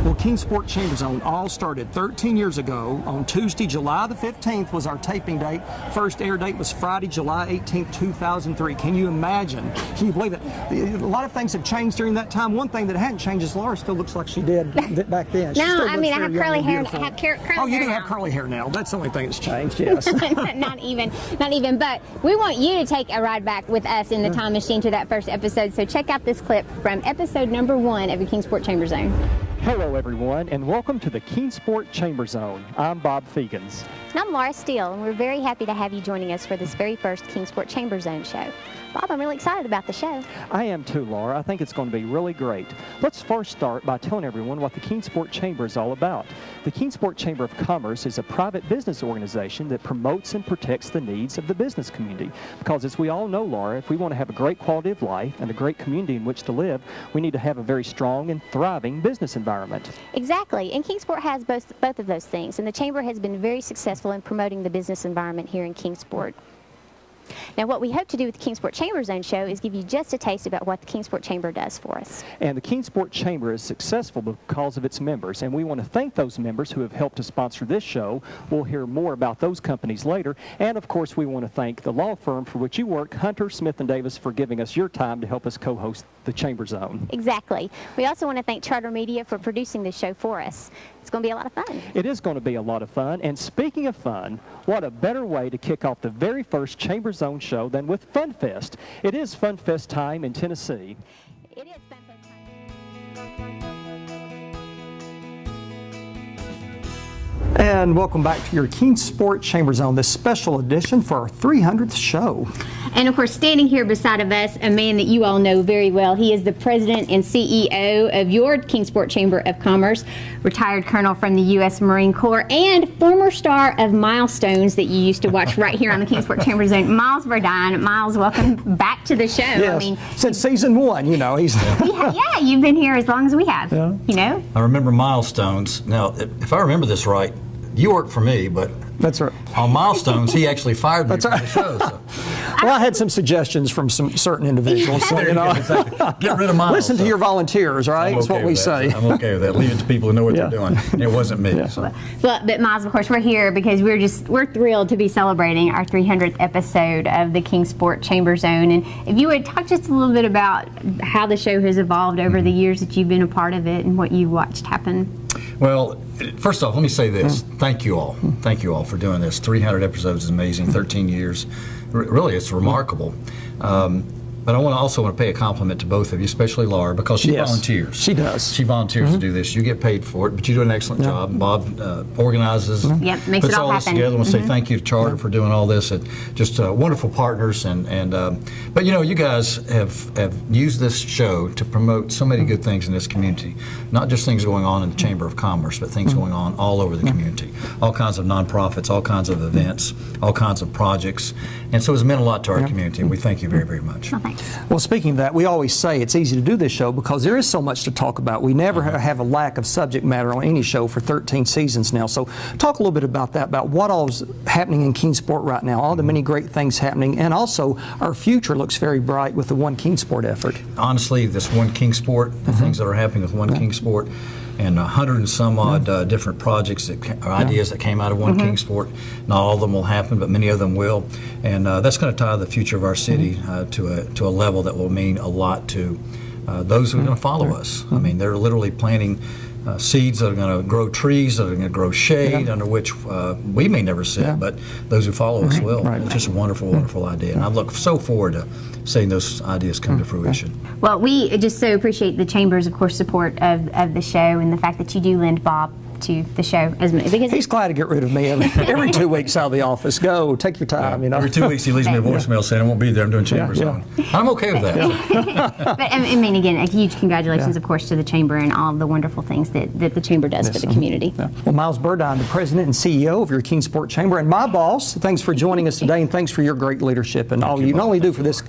Well, Kingsport Chamber Zone all started 13 years ago. On Tuesday, July the 15th was our taping date. First air date was Friday, July 18th, 2003. Can you imagine? Can you believe it? A lot of things have changed during that time. One thing that hadn't changed is Laura still looks like she did back then. She No, still I looks mean, I very have young curly and hair. beautiful. Curly Oh, you hair do have now. curly hair now. That's the only thing that's changed, yes. Not even. But we want you to take a ride back with us in the time machine to that first episode. So check out this clip from episode number 1 of the Kingsport Chamber Zone. Hello everyone, and welcome to the Kingsport Chamber Zone. I'm Bob Fegans. And I'm Laura Steele, and we're very happy to have you joining us for this very first Kingsport Chamber Zone show. Bob, I'm really excited about the show. I am too, Laura. I think it's going to be really great. Let's first start by telling everyone what the Kingsport Chamber is all about. The Kingsport Chamber of Commerce is a private business organization that promotes and protects the needs of the business community. Because as we all know, Laura, if we want to have a great quality of life and a great community in which to live, we need to have a very strong and thriving business environment. Exactly, and Kingsport has both of those things, and the Chamber has been very successful in promoting the business environment here in Kingsport. Now, what we hope to do with the Kingsport Chamber Zone show is give you just a taste about what the Kingsport Chamber does for us. And the Kingsport Chamber is successful because of its members, and we want to thank those members who have helped to sponsor this show. We'll hear more about those companies later, and of course we want to thank the law firm for which you work, Hunter, Smith & Davis, for giving us your time to help us co-host the Chamber Zone. Exactly. We also want to thank Charter Media for producing this show for us. It's going to be a lot of fun. It is going to be a lot of fun, and speaking of fun, what a better way to kick off the very first Chamber Zone show than with Fun Fest. It is Fun Fest time in Tennessee. It is Fun Fest time. And welcome back to your Kingsport Chamber Zone, this special edition for our 300th show. And of course, standing here beside of us, a man that you all know very well. He is the president and CEO of your Kingsport Chamber of Commerce, retired colonel from the U.S. Marine Corps, and former star of Milestones that you used to watch right here on the Kingsport Chamber Zone, Miles Verdine. Miles, welcome back to the show. Yes. I mean, Since season 1, you know, he's... yeah, you've been here as long as we have, Yeah. you know? I remember Milestones. Now, if I remember this right, you worked for me, but That's right. on Milestones, he actually fired me That's from right. the show. So. Well, I had some suggestions from some certain individuals. So, There you know, exactly. Get rid of Miles. listen to your volunteers, right? I'm That's okay what we with that. say. I'm okay with that. Leave it to people who know what Yeah. they're doing. And it wasn't me. So. But Miles, of course, we're here because we're thrilled to be celebrating our 300th episode of the Kingsport Chamber Zone. And if you would talk just a little bit about how the show has evolved over the years that you've been a part of it and what you watched happen. Well, first off, let me say this. Thank you all. Thank you all for doing this. 300 episodes is amazing. 13 years. Really, it's remarkable. But I also want to pay a compliment to both of you, especially Laura, because she Yes, volunteers. she does. She volunteers to do this. You get paid for it, but you do an excellent job. Bob organizes, Yep, makes puts it all this happen. together. I want to say thank you to Charter for doing all this. Just wonderful partners, but you know, you guys have used this show to promote so many good things in this community. Not just things going on in the Chamber of Commerce, but things going on all over the community. All kinds of nonprofits, all kinds of events, all kinds of projects, and so it's meant a lot to our community. And we thank you very, very much. Oh, thanks. Well, speaking of that, we always say it's easy to do this show because there is so much to talk about. We never have a lack of subject matter on any show for 13 seasons now. So talk a little bit about that, about what all is happening in Kingsport right now, all the many great things happening, and also our future looks very bright with the One Kingsport effort. Honestly, this One Kingsport, the things that are happening with One Kingsport, and 100 and some odd different projects or ideas that came out of One Kingsport. Not all of them will happen, but many of them will. And that's going to tie the future of our city to a level that will mean a lot to those who are going to follow us. I mean, they're literally planting seeds that are going to grow trees, that are going to grow shade, under which we may never sit, but those who follow us will. Right. It's just a wonderful, wonderful idea. And I look so forward to seeing those ideas come to fruition. Well, we just so appreciate the Chamber's, of course, support of the show and the fact that you do lend Bob to the show because He's glad to get rid of me every 2 weeks out of the office. Go, take your time, you know. Every 2 weeks he leaves me a voicemail saying I won't be there, I'm doing Chamber Zone. I'm okay with that. But I mean, again, a huge congratulations, of course, to the Chamber and all the wonderful things that the Chamber does for the community. Yeah. Well, Miles Burdine, the president and CEO of your Kingsport Chamber, and my boss, thanks for joining us today, and thanks for your great leadership and all you not only do for this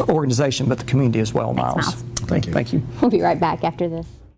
organization, but the community as well, Miles. Miles. Thank you. We'll be right back after this.